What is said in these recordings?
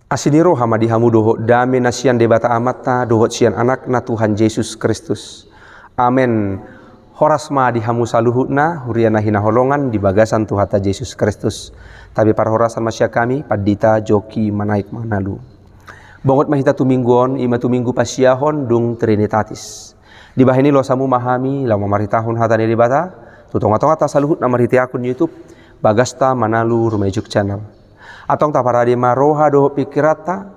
Asiniro hamadi hamu doho dame nasian debata amata doho sian anak na Tuhan Yesus Kristus. Amen. Horas ma di hamu saluhutna huriana hina holongan di bagasan Tuhata Yesus Kristus. Tapi par horasan masya kami padita joki manaik manalu. Bongot mahita tumingguon ima tuminggu pasyahon dung Trinitatis. Di bahini lo samu mahami lau mamaritahun hata ni debata. Tutong-atong ata saluhut na mariti akun YouTube Bagasta Manalu Rumejuk Channel. Atong taparade maroha doho pikirata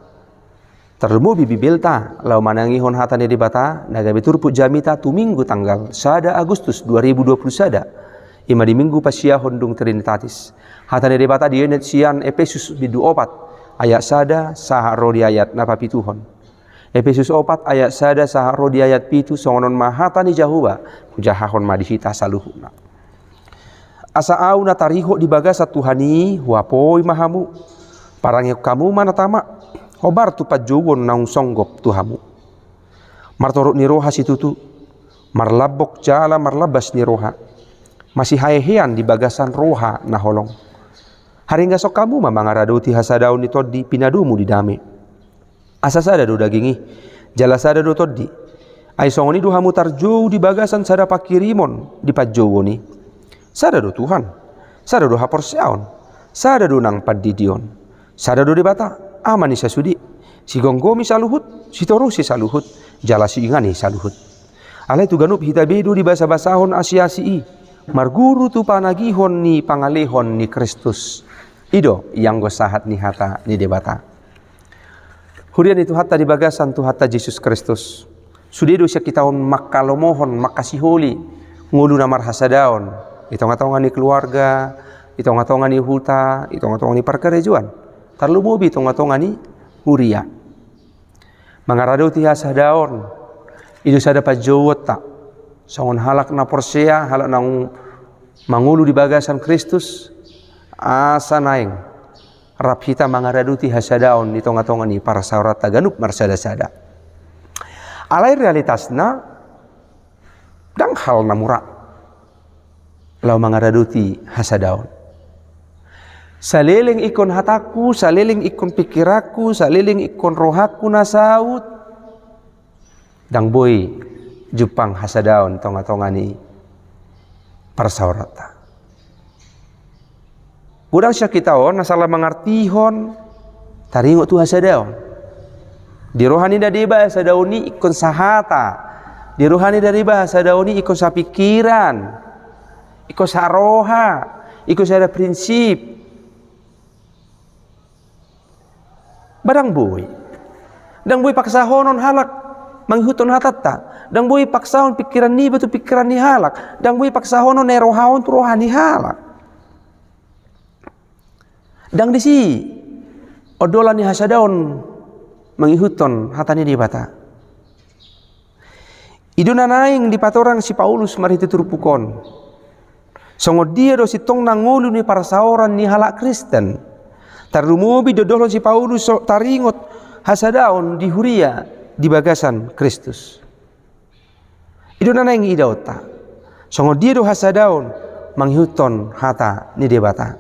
terlemu bibilta lau manangihon hata ni debata nagabe turpu jamita tu minggu tanggal 1 Agustus 2020 sada ima di minggu pasyahon dung Trinitatis. Hata ni debata di unet sian Efesus bidu 4 ayat 1 saha rodi ayat napapituhon. Efesus 4 ayat 1 saha rodi ayat pitu songonon mahata ni Jahuba kujahahon madihita saluhuna. Asa au na tariho di bagasa Tuhani huapoi mahamu parangi kamu mana tama hobar tu pajowon naung songgop Tuhamu martorok ni roha situtu marlabok jala marlabas ni roha masih haehean di bagasan roha na holong haringga sok kamu mamangaradoti hasadaun ni toddi pinadumu di dame asa sada do dagingi jala sada do toddi ai songoni duhamu tarjou di bagasan sada pakirimon di pajowoni sada do Tuhan, sada do haporseaon, sada do nang padidion, sada do debata, amani sasudi, si gonggomi saluhut, si torusi saluhut, jala si ingani saluhut. Alai tu ganup hitabedu di basa-basahon asiasii, marguru tu panagihon ni pangalehon ni Kristus. Ido yang gosahat ni hata ni debata. Hurian itu hata di bagasan tu hata Yesus Kristus. Sudido siya kitaon makalomohon makasiholi, ngulu namar hasadaon. Itong-atongan ni keluarga, itong-atongan ni huta, itong-atongan ni perkerejuan. Tarlumubi itong-atongan ni huria. Mangarado ti hasadaon, itu sada pajowot ta. Songon halak na porsea, halak nang mangulu di bagasan Kristus, asa naing. Rap hita mangarado ti hasadaon, itong-atongan ni para saurat taganup marsada-sada. Alai realitasna, dang hal na murah. Lau mangaraduti hasadaon. Saliling ikon hataku, saliling ikon pikiraku, saliling ikon rohaku nasaut. Dang boy jupang hasadaon tonga-tongani parsaurata. Budang siya kitaon nasalah mangartihon taringo tu hasadaon. Di rohani dari bahasa dauni ikon sahata. Di rohani dari bahasa dauni ikon sapikiran. Iko saroha, iko sada prinsip. Badang boy. Dang boy paksahonon halak manghuton hatatta. Dang boy paksahon pikiran ni batu pikiran ni halak. Dang boy paksahonon ne rohaon tu rohani halak. Dang disi odolan ni hasadaon manghuton hatani di bata. Iduna naing di patorang si Paulus mariti turpukon. Songo dia do si tong nangulu ni para sauran ni halak Kristen. Tarumubi dodolon si Paulus taringot hasadaon di huria di bagasan Kristus. Ido nana yang idauta. Songo dia do hasadaon manghuton hata ni debata.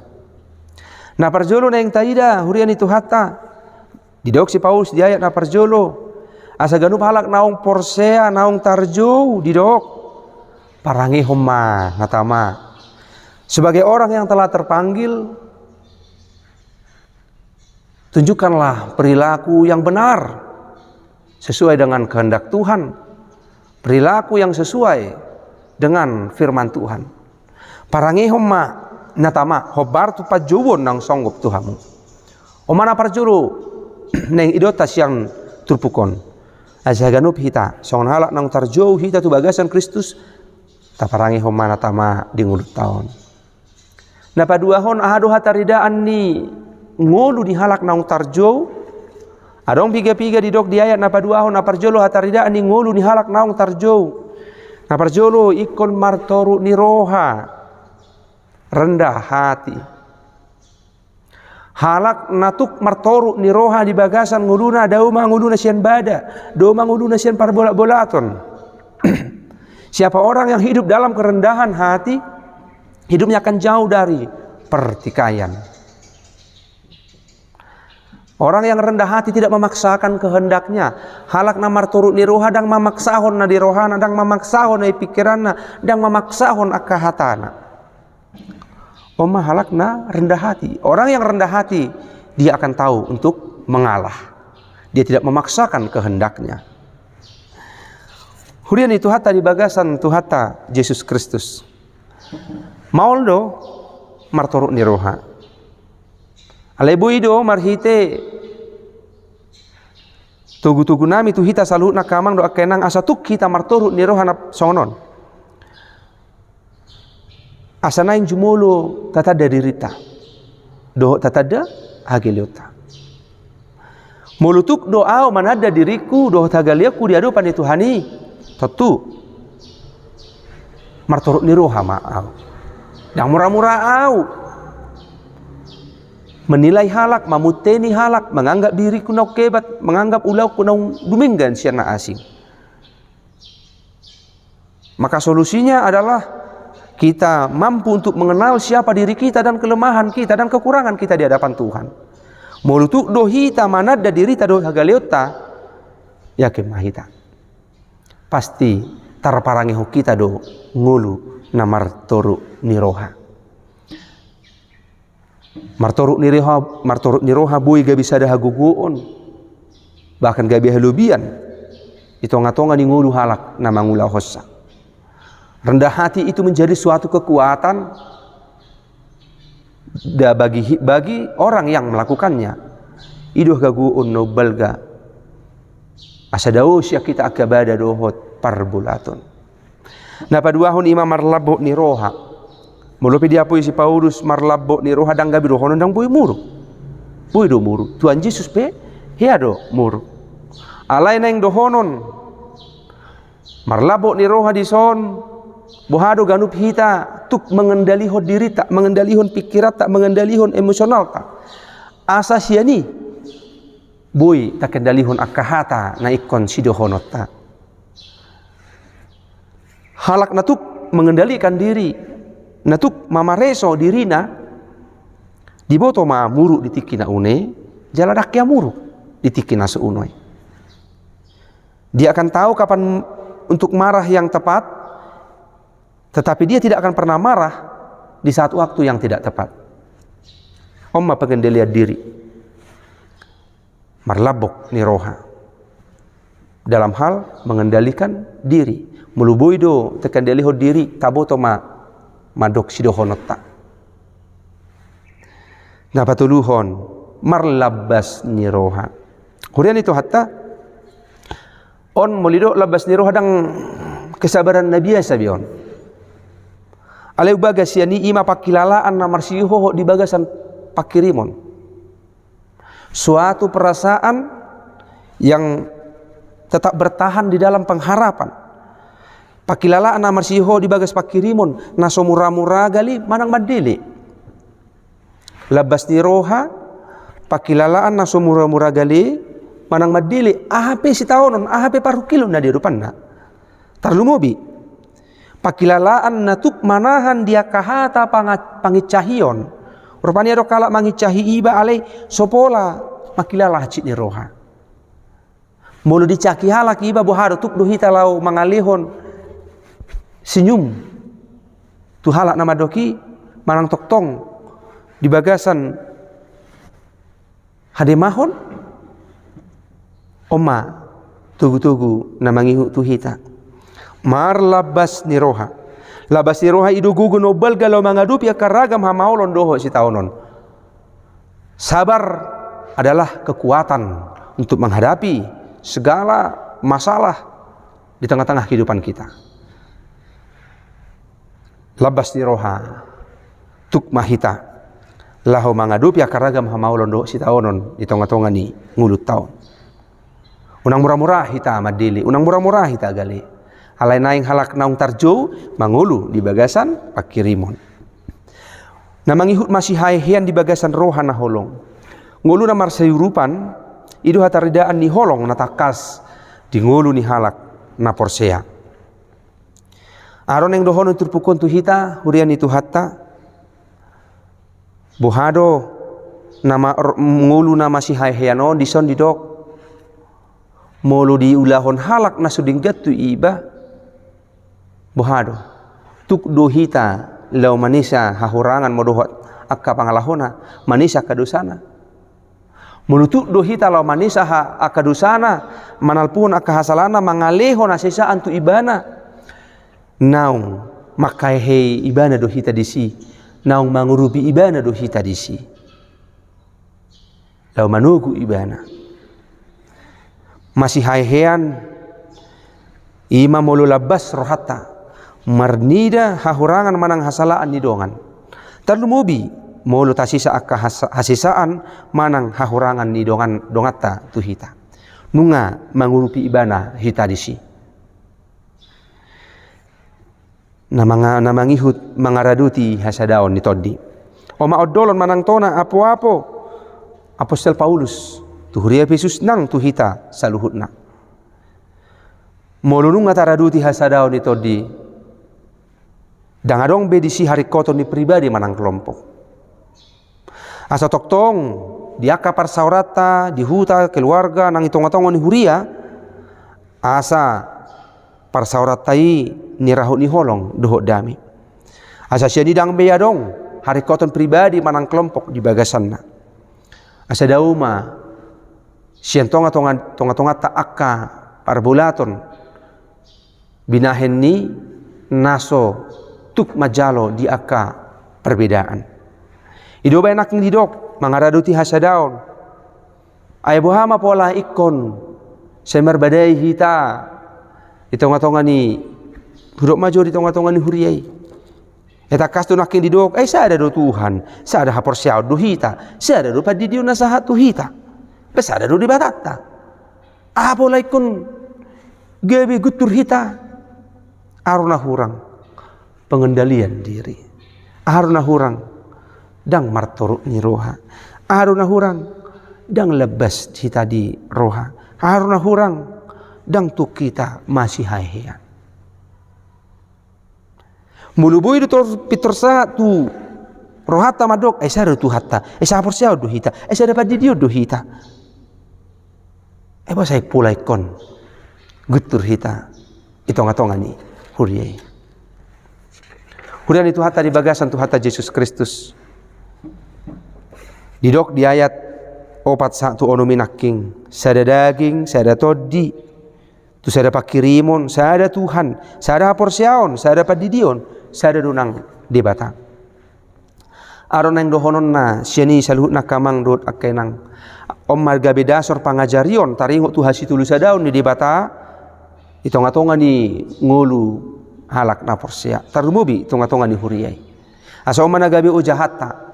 Na parjolo na yang taida hurian itu hata. Didok si Paulus di ayat na parjolo. Asa ganup halak naung porsea naung tarjo didok. Parangi homa ngatama. Sebagai orang yang telah terpanggil, tunjukkanlah perilaku yang benar sesuai dengan kehendak Tuhan, perilaku yang sesuai dengan firman Tuhan. Parangi homa natama hobar tu pajowon nang songgop Tuhamu. Omana parjuru neng idotas yang turpukon. Azaganup hita songon halak nang tarjou hita tu bagasan Kristus taparangi homa natama di ngulut tahun. Napaduahon ahado hataridaan ni ngolu di halak naung tarjo. Adong piga-piga di dok di ayat napaduahon naparjolo hataridaan ni ngolu ni halak naung tarjo. Naparjolo ikon martoru ni roha rendah hati. Halak natuk martoru ni roha di bagasan nguluna dauma nguluna sian bada, dauma nguluna sian parbolak-bolaton. Siapa orang yang hidup dalam kerendahan hati, hidupnya akan jauh dari pertikaian. Orang yang rendah hati tidak memaksakan kehendaknya. Halak namar turut ni roha dang mamaksahon na di rohana, dang mamaksahon na pikiranna, dang mamaksahon akahatana. Oma halak na rendah hati. Orang yang rendah hati, dia akan tahu untuk mengalah. Dia tidak memaksakan kehendaknya. Hurian itu hatta di bagasan Tuhata Yesus Kristus. Mauldo martoruk ni roha. Alebuido marhite tugu-tugu nami tu hita salut na kamang do akenang asa tuk kita martoruk ni roha na songonon. Asa naing jumulo tatada dirita. Do tatada hageliota. Mulutuk doa manada diriku do tagaliaku di hadapan Tuhani. Tentu martoruk ni roha ma'au. Yang murah-murah au. Menilai halak, mamuteni halak, menganggap diri kunau kebat, menganggap ulau kunau duminggan siana asing. Maka solusinya adalah kita mampu untuk mengenal siapa diri kita dan kelemahan kita dan kekurangan kita di hadapan Tuhan. Mulutuk dohita manada diri ta doh hagaleota yakin mahita. Pasti tarparangi kita do ngulu namar toru niroha. Martoruk niroha boy gabi sada haguguon. Bahkan gabi halubian. Itonga-tonga di ngulu halak na mangula hossa. Rendah hati itu menjadi suatu kekuatan bagi orang yang melakukannya. Iduh gaguon no balga. Asadau sya kita akabada dohot parbulatun. Na paduahon ima marlabo niroha. Mulupi dia pui si Paulus marlabo ni roha dang gabi rohonon dang pui muru. Pui do muru. Tuhan Yesus pe hea do muru. Alai neng dohonon. Marlabo ni roha di son. Bohado ganup hita tuk mengendalihon diri tak, mengendalihon pikirat tak, mengendalihon emosional tak. Asa siani. Boy tak kendalihon akahata na ikon si dohonot tak. Halak na tuk mengendalikan diri. Natuk mamareso dirina diboto ma muru ditikina une jaladak ya muru ditikina seunoi. Dia akan tahu kapan untuk marah yang tepat, tetapi dia tidak akan pernah marah di saat waktu yang tidak tepat. Omma pengendalian diri marlabok niroha dalam hal mengendalikan diri. Muluboido tekendaliho diri taboto ma madok sidohonota. Nah patuluhon marlabas niroha. Kurian itu hatta on molido labas niroha dang kesabaran nabi sabion. Aleu bagas yani ima pakilalaan namar siho di bagasan pakirimon. Suatu perasaan yang tetap bertahan di dalam pengharapan. Pakilalaan namar siho di bagas pakirimon naso murah-murah gali manang madili. Labas niroha pakilalaan naso murah-murah gali manang madili. Ahape si taonon, ahape paruh kilo na di depan na. Tarlumobi. Pakilalaan natuk manahan dia kahata pangicahion. Rupanya do kala mangicahi iba alai sopola makilalah cik niroha. Mulu dicaki halak iba bohado tuk duhita lau mangalihon senyum tu halak nama doki manang toktong di bagasan hademahon oma tugu-tugu namangihu tu hita mar labas niroha idu gugu nobel galau mangadupi akaragam hamaulon doho si taonon. Sabar adalah kekuatan untuk menghadapi segala masalah di tengah-tengah kehidupan kita. Labas niroha tuk mahita laho mangadupi akaragam hamaulon do si taonon di tengah-tengah ni ngulut taon. Unang murah-murah hita madili, unang murah-murah hita gali. Halai naing halak naung tarjo mangulu di bagasan pakirimon. Namangihut masih haehean di bagasan roha na holong. Ngulu namar sayurupan idu hataridaan ni holong natakas di ngulu ni halak na porsea. Aron yang dohon turpukon tu hita hurian itu hatta bohado nama ngulu nama si hayano dison didok molo di ulahon halak na suding gatu iba bohado tuk dohita law manisa hahurangan modohot akka pangalahona manisa kadusana menutuk dohita law manisa akadusana manalpun akka hasalana mangaleho na sisaan tu ibana naung makai hei ibana dohita disi naung mangurubi ibana dohita disi law manugu ibana masih haihean ima molo labas rohata marnida hahurangan manang hasalaan nidongan tarlumubi molo tasisa akka hasisaan manang hahurangan nidongan dongata tuhita nunga mangurupi ibana hita disi namangihut mangaraduti hasadaon ni toddi o maodolon manang tona apo-apo Apostol Paulus tuhuria Yesus nang tuhita saluhutna molununga taraduti hasadaon ni toddi dangadong bedisi hari koton ni pribadi manang kelompok asa toktong diaka parsaurata di huta keluarga nang itonga-tonga ni huria asa parsauratai ni rahut ni holong dohok dami asa sia didang beyadong hari koton pribadi manang kelompok di bagasanna asa dauma sian tonga-tonga ta akka parbulaton binahen ni naso tuk majalo di akka perbedaan idoba enak ng didok mangaraduti hasadaon ay buhama pola ikon semer badai hita itonga-tonga ni huruk majo di tonga-tonga ni huriyai eta kasto nakin didok ay sada do Tuhan sada hapor siaw do hita sada do padidiyo na sahat do hita pesada do di batata apola ikon gabi gutur hita aruna hurang pengendalian diri aruna hurang dang martoruk ni roha aruna hurang dang lebas hita di roha aruna hurang dang tu kita masih haihean mulubui do pitorsa tu rohata madok esa do hatta esa porsia do hita esa dapat di dio do hita saya pulai kon gutur hita itonga-tonga ni huriyai Hurian itu hatta di bagasan tu hatta Yesus Kristus didok di ayat 41 ono minaking sada daging sada toddi tu sada pakirimon sada Tuhan sada porsiaon sada padidion sada dunang debata aron nang dohonon na siani saluhut na kamang dot akenang om marga bedasor pangajarion taringo tu hasi tulu sadaon di debata itonga-tonga ni ngulu halak na porsia tarumubi tonga-tonga ni huriyai asa o managabi o jahata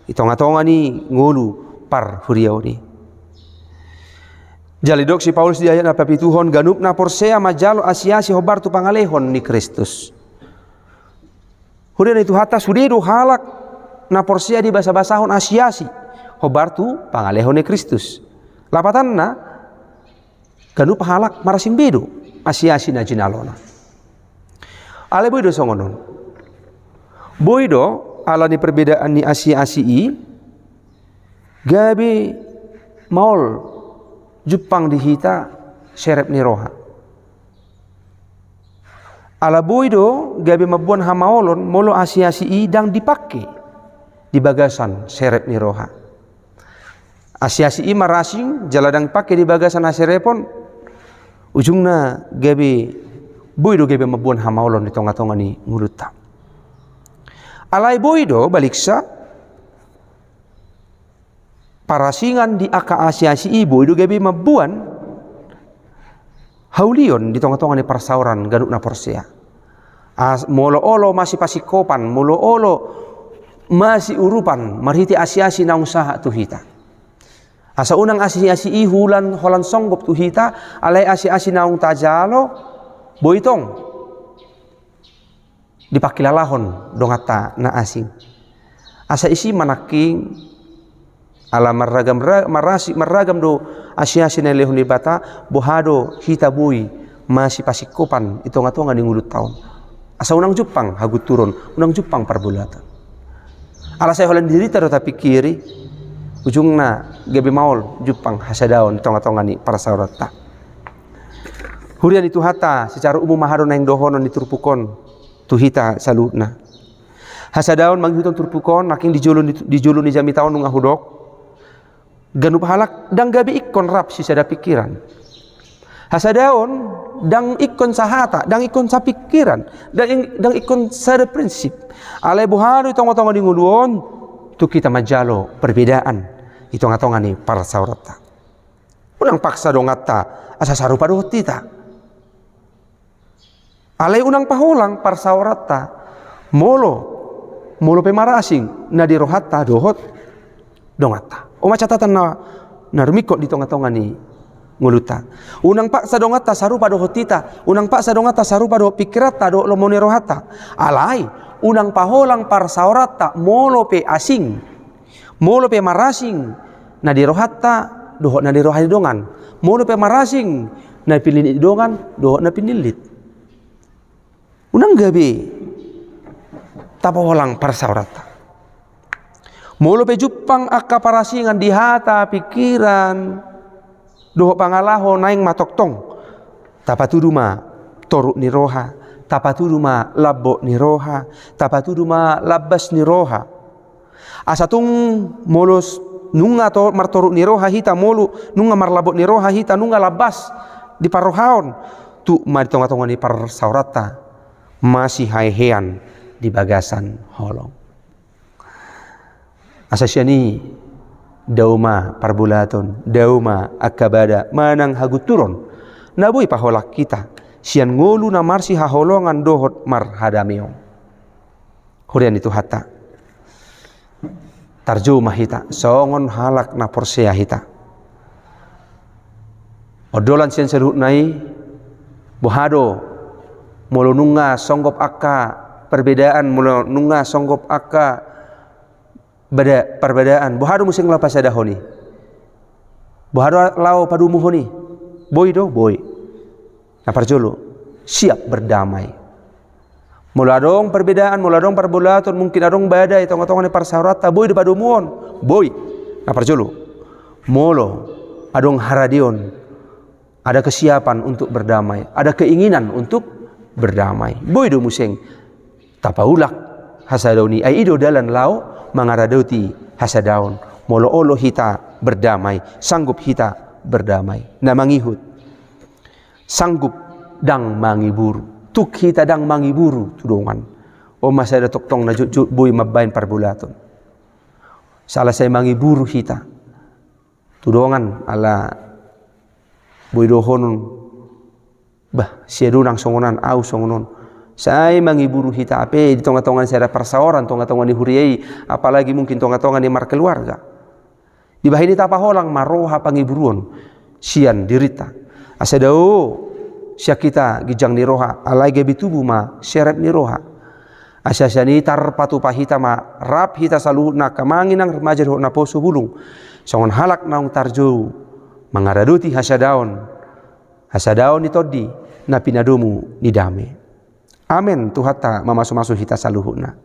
itonga-tonga ni ngulu par huriyau ni jalidok si Paulus di ayat napapituhon ganup na porsia majalo asiasi hobar tu pangalehon ni Kristus hurian itu hata sudedo halak na porsia di basa-basahon asiasi hobar tu pangalehon ni Kristus lapatan na ganup halak marasing bedo asiasi na jinalona ale boido songonon boido ala ni perbedaan ni asi-asii gabi maul Jepang di hita serep ni roha ala boido gabi mabuan hamaolon molo asi-asii dang dipake di bagasan serep ni roha asi-asii marasing jaladang pake di bagasan aserepon ujungna gabi boido gebe mabuan hamaolon di tonga-tonga ni nguluta alai boido baliksa parasingan di aka asiasi boido gebe mabuan haulion di tonga-tonga ni parsauran ganuk na porsia molo-olo masih pasikopan molo-olo masih urupan marhiti asiasi na usaha tuhita asa unang asiasi hulan holan songgop tuhita alai asiasi naung tajalo boitong dipakilalahon dongata na asing asa isi manaking ala maragam do asiasi na lehon bata bohado hita bui masih pasikopan itonga-tonga ni ngulut taon asa unang Jepang hagut turun unang Jepang parbulatan ala saya holan diri taro tapi kiri ujungna gabe maul jupang hasadaon tonga-tonga ni para saurata. Hurian itu hata secara umum mahadon yang dohonon diturpukon tuhita salutna. Hasadaon manghuton turpukon naking dijulun ni jami taon nunga hudok. Ganu pahalak dang gabe ikon rap si sada pikiran. Hasadaon dang ikon sahata, dang ikon sa pikiran, dang ikon sada prinsip. Alay buhado tonga-tonga di nguluon tu kita majalo perbedaan itu ngatongan ni para saurata. Unang paksa dongata asa sarupa dohot tita. Alay unang pahulang para saurata molo pe marasing na di rohata dohot dongata. O macatatan na rumikot di tonga-tonga ni nguluta. Unang paksa dongata sarupa dohot tita, unang paksa dongata sarupa dohot pikirata dohot lomone rohata. Alay unang paholang para saurata molo pe asing, molo pe marasing na di rohata dohot na di rohati dongan, molo pe marasing na pilin dongan dohot na pinilit. Unang gabi tapaholang para saurata molo pe jupang akka parasingan di hata pikiran dohot pangalaho naing matoktong tapatuduma toruk ni roha, tapatuduma labbo ni roha, tapatuduma labbas ni roha. Asatung molos nunga to martoruk ni roha hita molu nunga marlabot ni roha hita nunga labbas di parohaon tu mari tonga-tonga ni par saurata masih haihean di bagasan holong. Asasyani dauma parbulaton, dauma akabada manang haguturon naboy paholak kita sian ngolu na marsi haholongan dohot marhadamiong. Hurian itu hata tarjumah hita songon halak na porsea hita odolan sian serut nai bohado molo nunga songgop akka perbedaan, molo nunga songgop akka perbedaan bohado musing lapas adahoni bohado lao padumu honi boy do boy na parjolo siap berdamai. Muladong perbedaan, muladong perbulaton, mungkin adong badai tonga-tonga ni para saurata boy do padumuon boy na parjolo molo adong haradion ada kesiapan untuk berdamai, ada keinginan untuk berdamai boy do musing tapaulak hasadauni ai ido dalan lao mangaradoti hasadaon molo olo hita berdamai, sanggup hita berdamai na mangihut sanggup dang mangiburu tuk hita dang mangiburu tudongan o masada toktong na jut boy mabain parbulaton salah saya mangiburu hita tudongan ala boy dohonon bah siadunang songonan au songonon saya mangiburu hita ape di tonga-tongan saya persaoran tonga-tonga ni huriai apalagi mungkin tonga-tonga ni mar keluarga di bahini tapaholang maroha pangiburuon sian dirita asadao sia kita gijang ni roha alai gabi tubuh ma seret ni roha asyasani tarpatu pahita ma rap hita saluhut na kamanginang remaja dohot na poso bulung songon halak naung tarjo mangaraduti hasadaon ni todi na pinadomu ni dame. Amen tuhata mamasu-masu hita saluhutna.